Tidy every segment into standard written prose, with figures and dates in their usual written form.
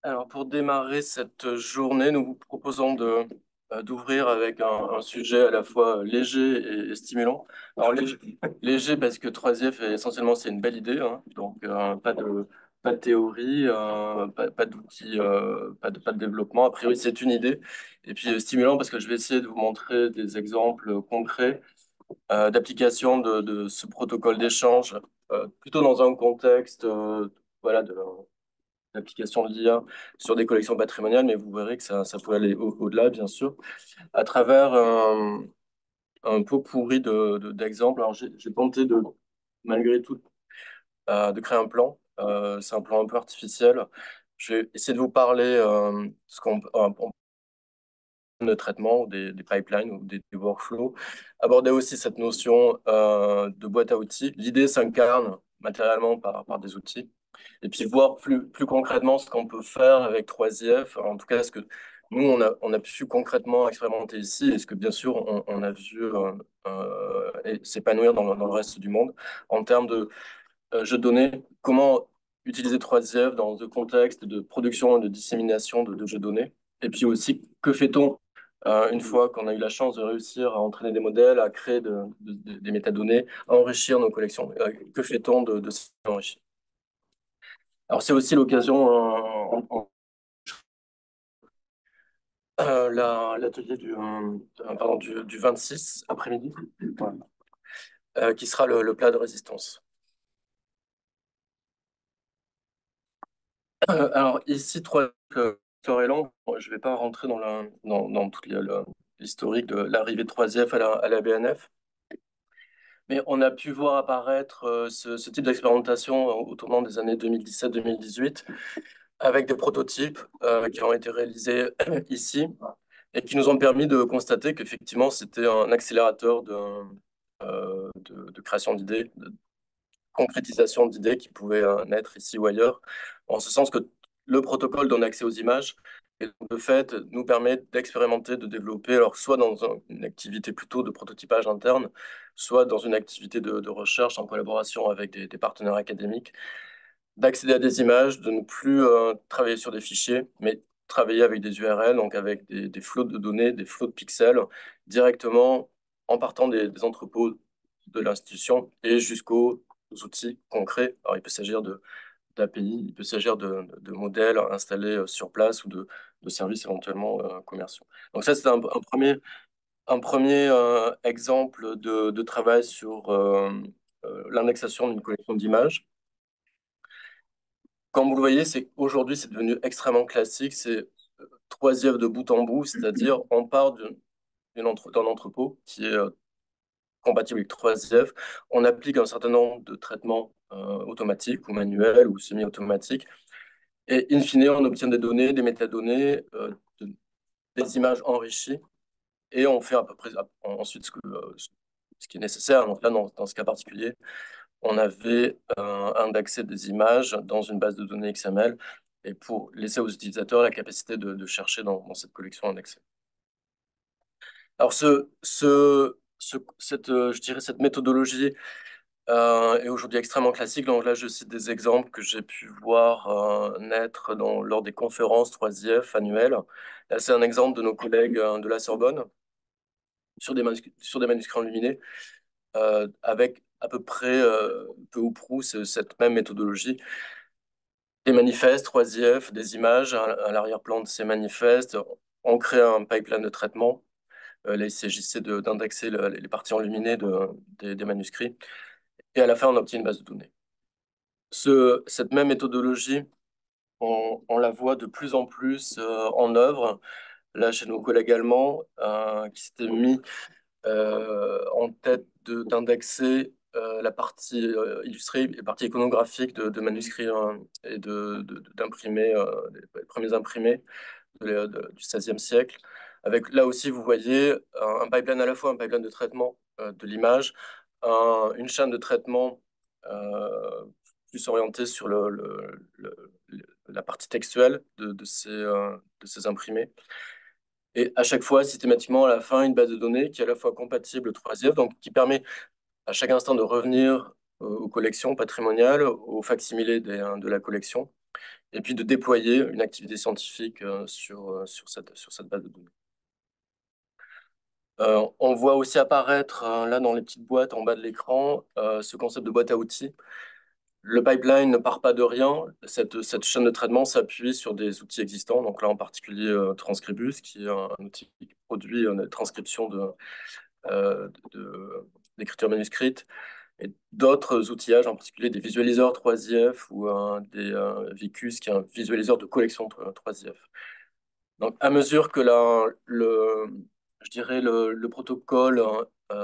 Alors, pour démarrer cette journée, nous vous proposons d'ouvrir avec un sujet à la fois léger et stimulant. Alors, léger parce que 3F, essentiellement, c'est une belle idée, hein. Donc, pas de théorie, pas d'outils, pas de développement. A priori, c'est une idée. Et puis, stimulant parce que je vais essayer de vous montrer des exemples concrets d'application de ce protocole d'échange, plutôt dans un contexte voilà, d'application de l'IA sur des collections patrimoniales, mais vous verrez que ça peut aller au-delà, bien sûr, à travers un pot pourri d'exemples. Alors, j'ai tenté malgré tout, de créer un plan. C'est un plan un peu artificiel. Je vais essayer de vous parler ce qu'on de traitement, ou des pipelines ou des workflows. Aborder aussi cette notion de boîte à outils. L'idée s'incarne matériellement par des outils. Et puis voir plus concrètement ce qu'on peut faire avec 3IF. En tout cas, ce que nous, on a pu concrètement expérimenter ici et ce que bien sûr, on a vu s'épanouir dans le reste du monde en termes de jeux de données. Comment utiliser 3IF dans le contexte de production et de dissémination de jeux de données. Et puis aussi, que fait-on une fois qu'on a eu la chance de réussir à entraîner des modèles, à créer des métadonnées, à enrichir nos collections? Que fait-on de ces enrichis? Alors, c'est aussi l'occasion, l'atelier du 26 après-midi, voilà, qui sera le plat de résistance. Alors, ici, trois l'histoire est longue. Je ne vais pas rentrer dans toute l'historique de l'arrivée de 3F à la BNF, mais on a pu voir apparaître ce type d'expérimentation au tournant des années 2017-2018 avec des prototypes qui ont été réalisés ici et qui nous ont permis de constater qu'effectivement, c'était un accélérateur de création d'idées, de concrétisation d'idées qui pouvaient naître ici ou ailleurs, en ce sens que le protocole donne accès aux images et de fait nous permet d'expérimenter, de développer, alors soit dans une activité plutôt de prototypage interne, soit dans une activité de recherche en collaboration avec des partenaires académiques, d'accéder à des images, de ne plus travailler sur des fichiers, mais travailler avec des URL, donc avec des flots de données, des flots de pixels, directement en partant des entrepôts de l'institution et jusqu'aux outils concrets. Alors, il peut s'agir d'API, il peut s'agir de modèles installés sur place ou de services éventuellement commerciaux. Donc ça, c'est un premier exemple de travail sur l'indexation d'une collection d'images. Comme vous le voyez, aujourd'hui, c'est devenu extrêmement classique. C'est 3F de bout en bout, c'est-à-dire on part d'un entrepôt qui est compatible avec 3F. On applique un certain nombre de traitements automatiques ou manuels ou semi-automatiques. Et in fine, on obtient des données, des métadonnées, des images enrichies. Et on fait à peu près ensuite ce qui est nécessaire. Donc là, dans ce cas particulier, on avait indexé des images dans une base de données XML et pour laisser aux utilisateurs la capacité de chercher dans cette collection indexée. Alors, je dirais cette méthodologie est aujourd'hui extrêmement classique. Donc là, je cite des exemples que j'ai pu voir naître lors des conférences 3IF annuelles. Là, c'est un exemple de nos collègues de la Sorbonne sur des manuscrits enluminés avec à peu près, peu ou prou, cette même méthodologie. Des manifestes, 3IF, des images à l'arrière-plan de ces manifestes. On crée un pipeline de traitement. Là, il s'agissait d'indexer les parties enluminées des manuscrits. Et à la fin, on obtient une base de données. Cette même méthodologie, on la voit de plus en plus en œuvre. Là, chez nos collègues allemands, qui s'étaient mis en tête d'indexer la partie illustrée, la partie iconographique de manuscrits et d'imprimer, les premiers imprimés du XVIe siècle. Avec là aussi, vous voyez un pipeline à la fois, un pipeline de traitement de l'image, une chaîne de traitement plus orientée sur la partie textuelle de ces imprimés. Et à chaque fois, systématiquement, à la fin, une base de données qui est à la fois compatible 3IF, donc qui permet à chaque instant de revenir aux collections patrimoniales, aux facsimilés de la collection, et puis de déployer une activité scientifique sur cette base de données. On voit aussi apparaître là dans les petites boîtes en bas de l'écran ce concept de boîte à outils. Le pipeline ne part pas de rien. Cette chaîne de traitement s'appuie sur des outils existants. Donc là, en particulier, Transcribus, qui est un outil qui produit une transcription d'écriture manuscrite, et d'autres outillages, en particulier des visualiseurs 3IF ou des Vicus, qui est un visualiseur de collection 3IF. Donc, à mesure que je dirais le protocole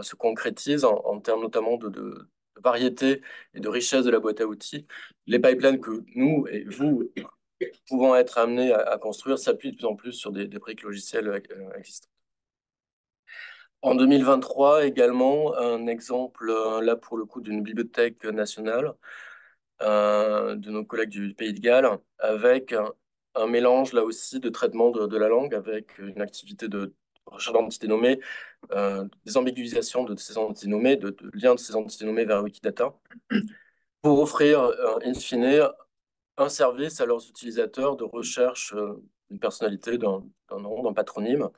se concrétise en termes notamment de variété et de richesse de la boîte à outils, les pipelines que nous et vous pouvons être amenés à construire s'appuient de plus en plus sur des briques logicielles existantes. En 2023, également, un exemple, là pour le coup, d'une bibliothèque nationale de nos collègues du Pays de Galles, avec un mélange, là aussi, de traitement de la langue, avec une activité de recherche d'entités nommées, des ambiguïsations de ces entités nommées, de liens de ces entités nommées vers Wikidata, pour offrir, in fine, un service à leurs utilisateurs de recherche d'une personnalité, d'un nom, d'un patronyme.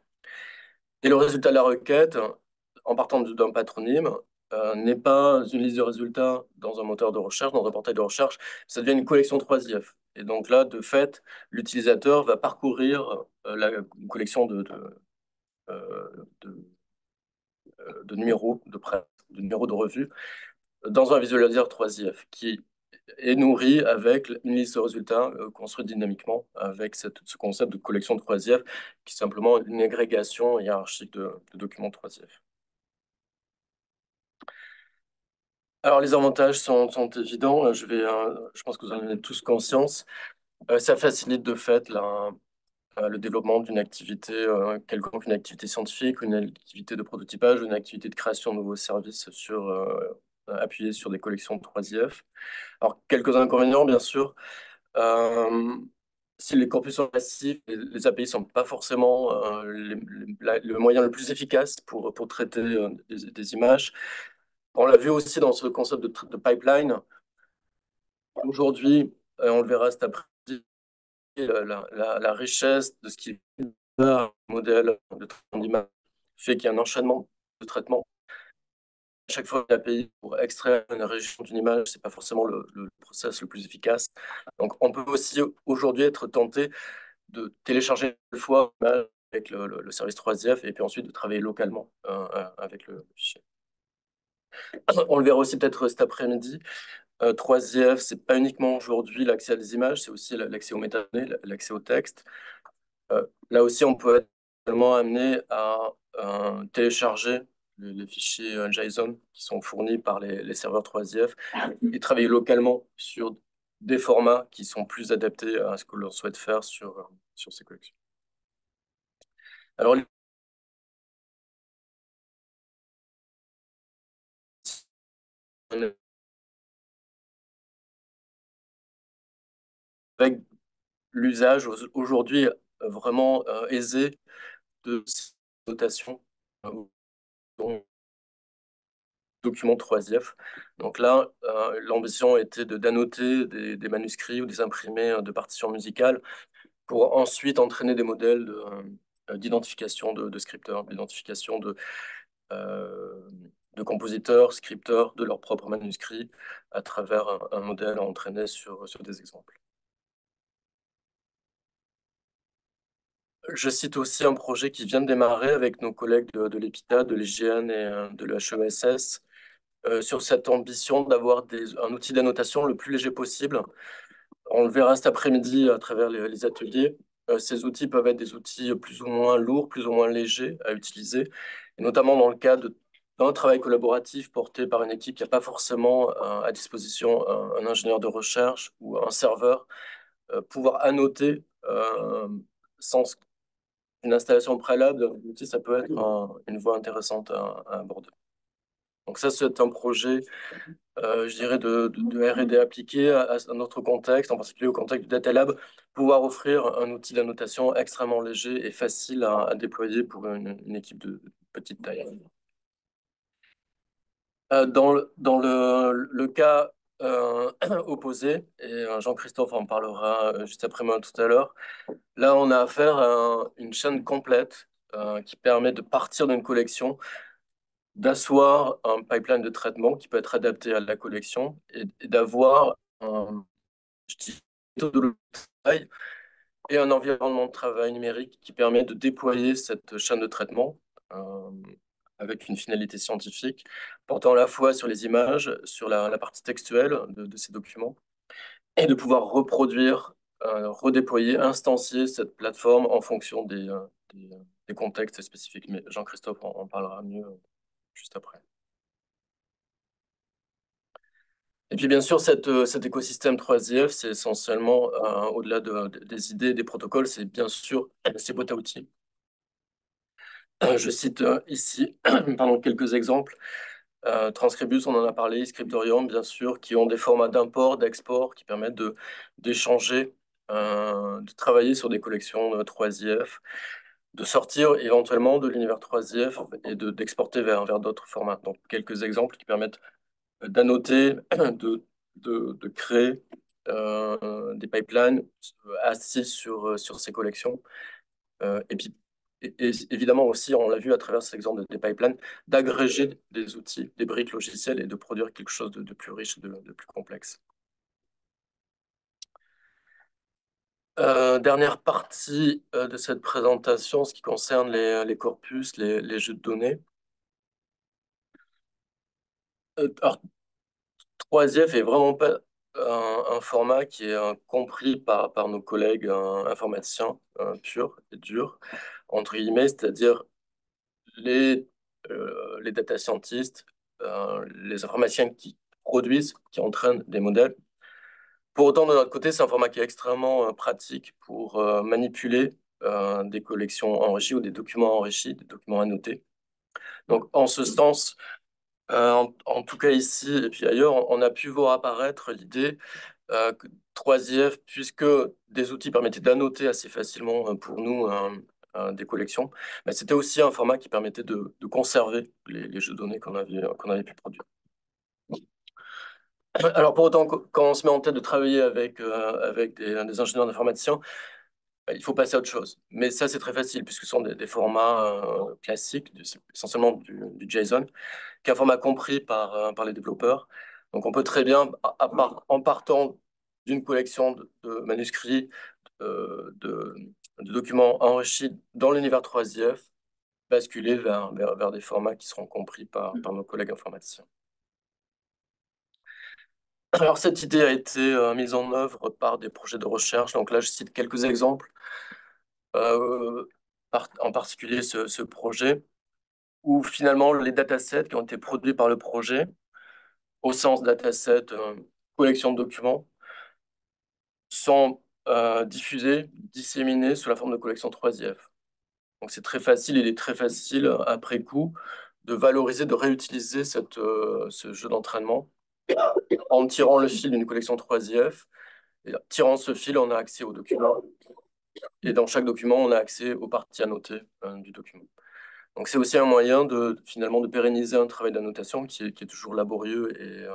Et le résultat de la requête, en partant d'un patronyme, n'est pas une liste de résultats dans un moteur de recherche, dans un portail de recherche, ça devient une collection 3IF. Et donc là, de fait, l'utilisateur va parcourir une collection euh, de, de numéros de presse, de numéros de revue, dans un visualisateur 3IF qui est nourri avec une liste de résultats construite dynamiquement avec ce concept de collection de 3IF qui est simplement une agrégation hiérarchique de documents 3IF. Alors, les avantages sont évidents. Je pense que vous en avez tous conscience. Ça facilite de fait le développement d'une activité quelconque, une activité scientifique, une activité de prototypage, une activité de création de nouveaux services appuyés sur des collections de 3IF. Alors, quelques inconvénients, bien sûr. Euh, Si les corpus sont massifs, les API ne sont pas forcément le moyen le plus efficace pour traiter des images. On l'a vu aussi dans ce concept de pipeline. Aujourd'hui, on le verra cet après-midi, la richesse de ce qui est un modèle de traitement d'image fait qu'il y a un enchaînement de traitements. À chaque fois, l'API pour extraire une région d'une image, c'est pas forcément le process le plus efficace. Donc, on peut aussi aujourd'hui être tenté de télécharger une fois l'image avec le service 3IF et puis ensuite de travailler localement avec le fichier. On le verra aussi peut-être cet après-midi. 3IF, c'est pas uniquement aujourd'hui l'accès à des images, c'est aussi l'accès aux métadonnées, l'accès au texte. Là aussi, on peut être également amené à télécharger les fichiers JSON qui sont fournis par les serveurs 3IF et travailler localement sur des formats qui sont plus adaptés à ce que l'on souhaite faire sur ces collections. Alors, avec l'usage aujourd'hui vraiment aisé de ces notations document 3IF. Donc là, l'ambition était d'annoter des manuscrits ou des imprimés de partitions musicales pour ensuite entraîner des modèles d'identification de scripteurs, d'identification euh, de compositeurs, scripteurs de leurs propres manuscrits à travers un modèle entraîné sur des exemples. Je cite aussi un projet qui vient de démarrer avec nos collègues de l'EPITA, de l'IGN et de l'HESS sur cette ambition d'avoir un outil d'annotation le plus léger possible. On le verra cet après-midi à travers les ateliers. Ces outils peuvent être des outils plus ou moins lourds, plus ou moins légers à utiliser, et notamment dans le cadre d'un travail collaboratif porté par une équipe qui n'a pas forcément à disposition un ingénieur de recherche ou un serveur, pouvoir annoter sans une installation préalable d'un outil, ça peut être une voie intéressante à aborder. Donc ça, c'est un projet je dirais, de R&D appliqué à notre contexte, en particulier au contexte du Data Lab, pouvoir offrir un outil d'annotation extrêmement léger et facile à déployer pour une équipe de petite taille. Dans le cas opposé, et Jean-Christophe en parlera juste après moi tout à l'heure. Là, on a affaire à une chaîne complète qui permet de partir d'une collection, d'asseoir un pipeline de traitement qui peut être adapté à la collection et d'avoir un, je dis, méthodologie de travail et un environnement de travail numérique qui permet de déployer cette chaîne de traitement euh, avec une finalité scientifique, portant à la fois sur les images, sur la partie textuelle de ces documents, et de pouvoir reproduire, redéployer, instancier cette plateforme en fonction des, des contextes spécifiques. Mais Jean-Christophe en parlera mieux juste après. Et puis bien sûr, cet écosystème 3IF, c'est essentiellement, au-delà des idées, des protocoles, c'est bien sûr ces boîtes à outils. Je cite ici pardon, quelques exemples. Transcribus, on en a parlé, Scriptorium, bien sûr, qui ont des formats d'import, d'export, qui permettent d'échanger, de travailler sur des collections 3IF, de sortir éventuellement de l'univers 3IF et d'exporter vers d'autres formats. Donc, quelques exemples qui permettent d'annoter, de créer des pipelines assis sur ces collections. Et puis, et évidemment aussi, on l'a vu à travers cet exemple des pipelines, d'agréger des outils, des briques logicielles et de produire quelque chose de plus riche, de plus complexe. Dernière partie de cette présentation, ce qui concerne les corpus, les jeux de données. Alors, 3IF est vraiment pas un format qui est compris par nos collègues informaticiens purs et durs, entre guillemets, c'est-à-dire les data scientists, les informaticiens qui produisent, qui entraînent des modèles. Pour autant, de notre côté, c'est un format qui est extrêmement pratique pour manipuler des collections enrichies ou des documents enrichis, des documents annotés. Donc, en ce sens, en tout cas ici et puis ailleurs, on a pu voir apparaître l'idée que 3IF, puisque des outils permettaient d'annoter assez facilement pour nous des collections, mais c'était aussi un format qui permettait de conserver les jeux de données qu'on avait pu produire. Alors pour autant, quand on se met en tête de travailler avec des ingénieurs d'informaticiens, il faut passer à autre chose. Mais ça, c'est très facile, puisque ce sont des formats classiques, essentiellement du JSON, qui est un format compris par les développeurs. Donc on peut très bien, en partant d'une collection de manuscrits, de documents enrichis dans l'univers 3IF, basculer vers des formats qui seront compris par nos collègues informaticiens. Alors cette idée a été mise en œuvre par des projets de recherche. Donc là, je cite quelques exemples, euh, en particulier ce projet, où finalement les datasets qui ont été produits par le projet, au sens dataset, collection de documents, sont diffusés, disséminés sous la forme de collection 3IF. Donc c'est très facile, il est très facile après coup de valoriser, de réutiliser ce jeu d'entraînement en tirant le fil d'une collection 3IF. Et en tirant ce fil, on a accès aux documents. Et dans chaque document, on a accès aux parties annotées du document. Donc c'est aussi un moyen finalement de pérenniser un travail d'annotation qui est toujours laborieux et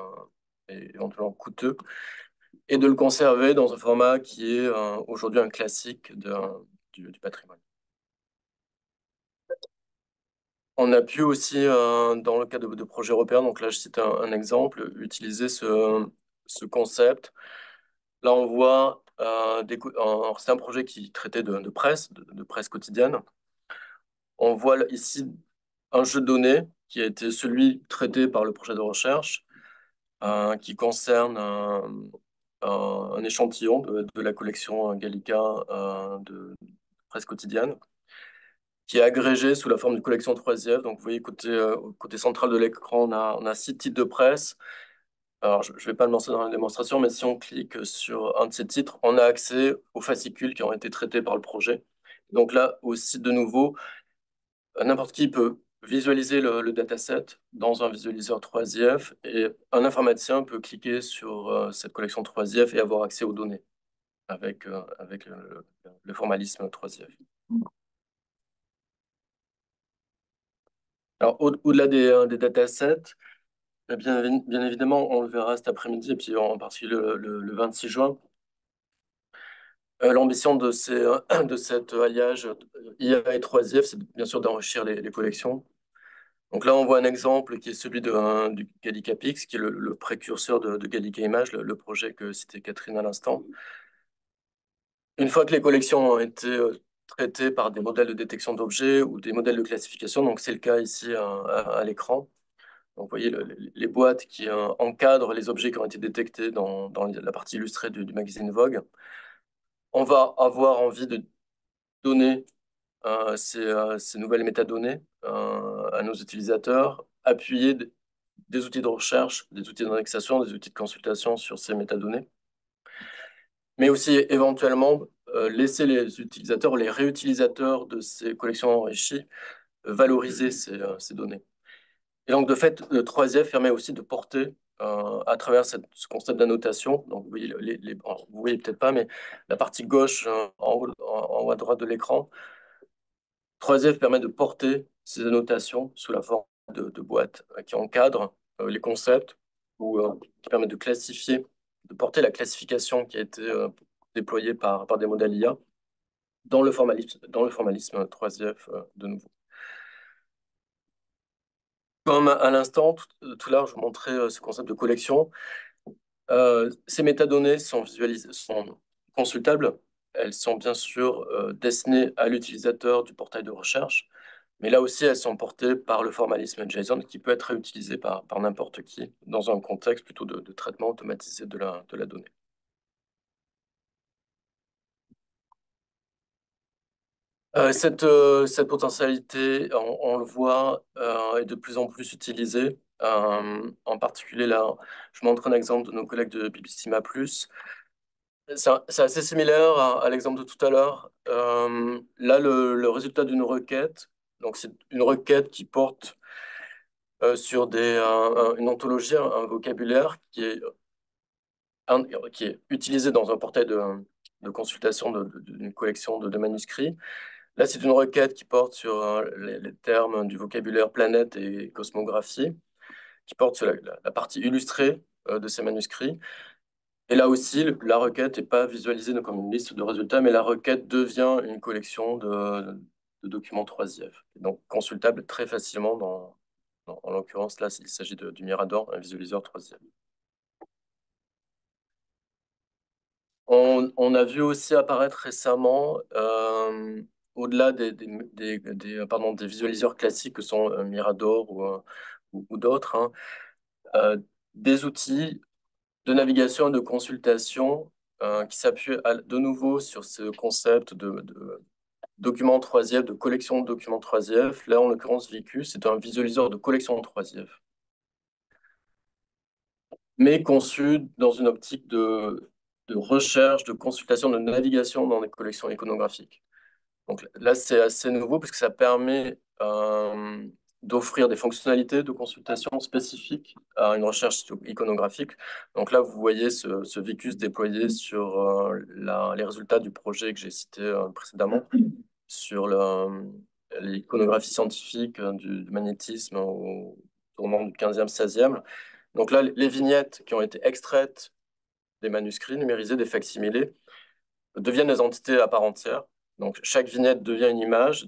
éventuellement coûteux, et de le conserver dans un format qui est aujourd'hui un classique du patrimoine. On a pu aussi, dans le cadre de projets européens, donc là je cite un exemple, utiliser ce concept. Là on voit, alors, c'est un projet qui traitait de presse, de presse quotidienne. On voit ici un jeu de données qui a été celui traité par le projet de recherche, qui concerne un échantillon de la collection Gallica de presse quotidienne, qui est agrégé sous la forme d'une collection 3IF. Donc, vous voyez, côté central de l'écran, on a 6 titres de presse. Alors, je ne vais pas le mentionner dans la démonstration, mais si on clique sur un de ces titres, on a accès aux fascicules qui ont été traités par le projet. Donc là aussi, de nouveau, n'importe qui peut visualiser le dataset dans un visualiseur 3IF et un informaticien peut cliquer sur cette collection 3IF et avoir accès aux données avec le formalisme 3IF. Alors, au-delà des datasets, Bien évidemment, on le verra cet après-midi, et puis en particulier le 26 juin. L'ambition de de cet alliage IA et 3IF, c'est bien sûr d'enrichir les collections. Donc là, on voit un exemple qui est celui du Gallica Pix, qui est le précurseur de Gallica Images, le projet que citait Catherine à l'instant. Une fois que les collections ont été traitées par des modèles de détection d'objets ou des modèles de classification, donc c'est le cas ici à l'écran. Donc vous voyez les boîtes qui encadrent les objets qui ont été détectés dans la partie illustrée du magazine Vogue. On va avoir envie de donner ces nouvelles métadonnées à nos utilisateurs, appuyer des outils de recherche, des outils d'indexation, des outils de consultation sur ces métadonnées, mais aussi éventuellement laisser les utilisateurs, les réutilisateurs de ces collections enrichies valoriser ces données. Et donc, de fait, le 3IF permet aussi de porter à travers ce concept d'annotation. Donc, vous voyez, vous voyez peut-être pas, mais la partie gauche en haut à droite de l'écran, 3IF permet de porter ces annotations sous la forme de boîtes qui encadrent les concepts ou qui permettent de classifier, de porter la classification qui a été déployée par des modèles IA dans le formalisme 3IF de nouveau. Comme à l'instant, tout à l'heure, je vous montrais ce concept de collection. Ces métadonnées sont consultables. Elles sont bien sûr destinées à l'utilisateur du portail de recherche, mais là aussi, elles sont portées par le formalisme JSON qui peut être réutilisé par n'importe qui dans un contexte plutôt de traitement automatisé de la donnée. Cette potentialité, on le voit, est de plus en plus utilisée. En particulier, là, je montre un exemple de nos collègues de Bibissima Plus. C'est assez similaire à l'exemple de tout à l'heure. Là, le résultat d'une requête, donc c'est une requête qui porte sur une ontologie, un vocabulaire qui est utilisé dans un portail de consultation d'une collection de manuscrits. Là, c'est une requête qui porte sur les termes du vocabulaire planète et cosmographie, qui porte sur la partie illustrée de ces manuscrits. Et là aussi, la requête n'est pas visualisée comme une liste de résultats, mais la requête devient une collection de documents 3IF, donc consultable très facilement en l'occurrence, là, il s'agit du Mirador, un visualiseur 3IF. On a vu aussi apparaître récemment, au-delà des visualiseurs classiques que sont Mirador ou d'autres, hein, euh, des outils de navigation et de consultation qui s'appuient de nouveau sur ce concept de document 3IF, de collection de documents 3IF. Là, en l'occurrence, Vicus, c'est un visualiseur de collection 3IF, mais conçu dans une optique de recherche, de consultation, de navigation dans des collections iconographiques. Donc là, c'est assez nouveau parce que ça permet d'offrir des fonctionnalités de consultation spécifiques à une recherche iconographique. Donc là, vous voyez ce Vicus déployé sur les résultats du projet que j'ai cité précédemment, sur l'iconographie scientifique du magnétisme au tournant du 15e, 16e. Donc là, les vignettes qui ont été extraites des manuscrits numérisés, des facsimilés, deviennent des entités à part entière. Donc chaque vignette devient une image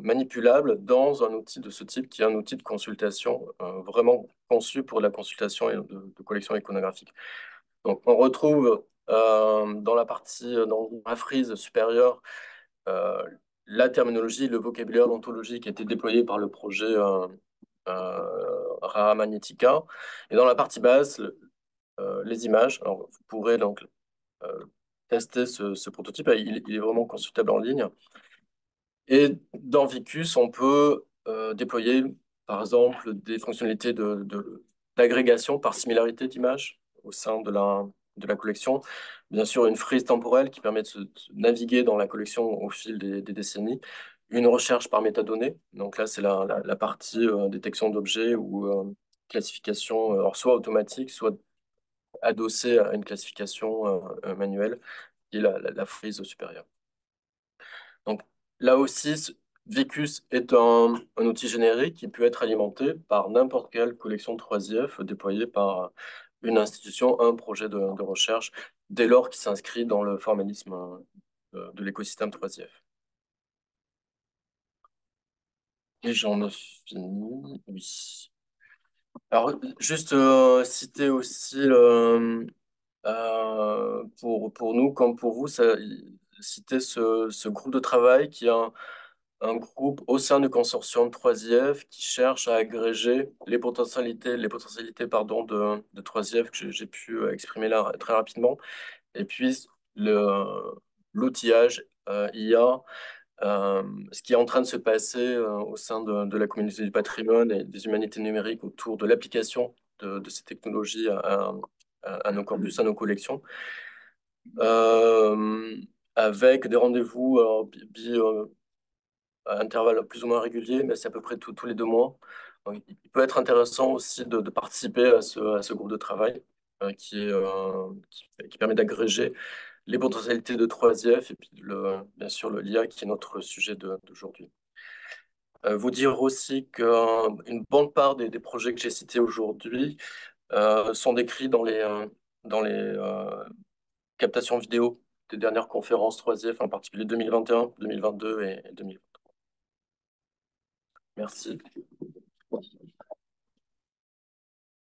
manipulable dans un outil de ce type qui est un outil de consultation vraiment conçu pour la consultation de collection iconographique. Donc on retrouve dans la frise supérieure euh, la terminologie, le vocabulaire d'ontologie qui a été déployé par le projet Raha Magnetica. Et dans la partie basse, les images. Alors, vous pourrez donc euh, tester ce prototype. Il est vraiment consultable en ligne. Et dans Vicus, on peut déployer, par exemple, des fonctionnalités d'agrégation par similarité d'images au sein de la collection. Bien sûr, une frise temporelle qui permet de se naviguer dans la collection au fil des décennies. Une recherche par métadonnées. Donc là, c'est la partie détection d'objets ou classification, alors soit automatique, soit adossée à une classification manuelle, qui est la frise supérieure. Donc là aussi, Vicus est un outil générique qui peut être alimenté par n'importe quelle collection de 3IF déployée par une institution, un projet de recherche, dès lors qu'il s'inscrit dans le formalisme de l'écosystème 3IF. Et j'en ai fini, oui. Alors, juste citer aussi, pour nous comme pour vous, citer ce groupe de travail qui est un groupe au sein du consortium 3IF qui cherche à agréger les potentialités pardon, de 3IF que j'ai pu exprimer là très rapidement. Et puis, le, l'outillage IA, ce qui est en train de se passer au sein de la communauté du patrimoine et des humanités numériques autour de l'application de ces technologies à nos corpus, à nos collections, euh, avec des rendez-vous à intervalles plus ou moins réguliers, mais c'est à peu près tous les 2 mois. Donc, il peut être intéressant aussi de participer à ce groupe de travail qui permet d'agréger les potentialités de 3IF et puis bien sûr le l'IA qui est notre sujet d'aujourd'hui. Vous dire aussi qu'une bonne part des projets que j'ai cités aujourd'hui sont décrits dans les captations vidéo des dernières conférences 3IF, en particulier 2021, 2022 et 2023. Merci.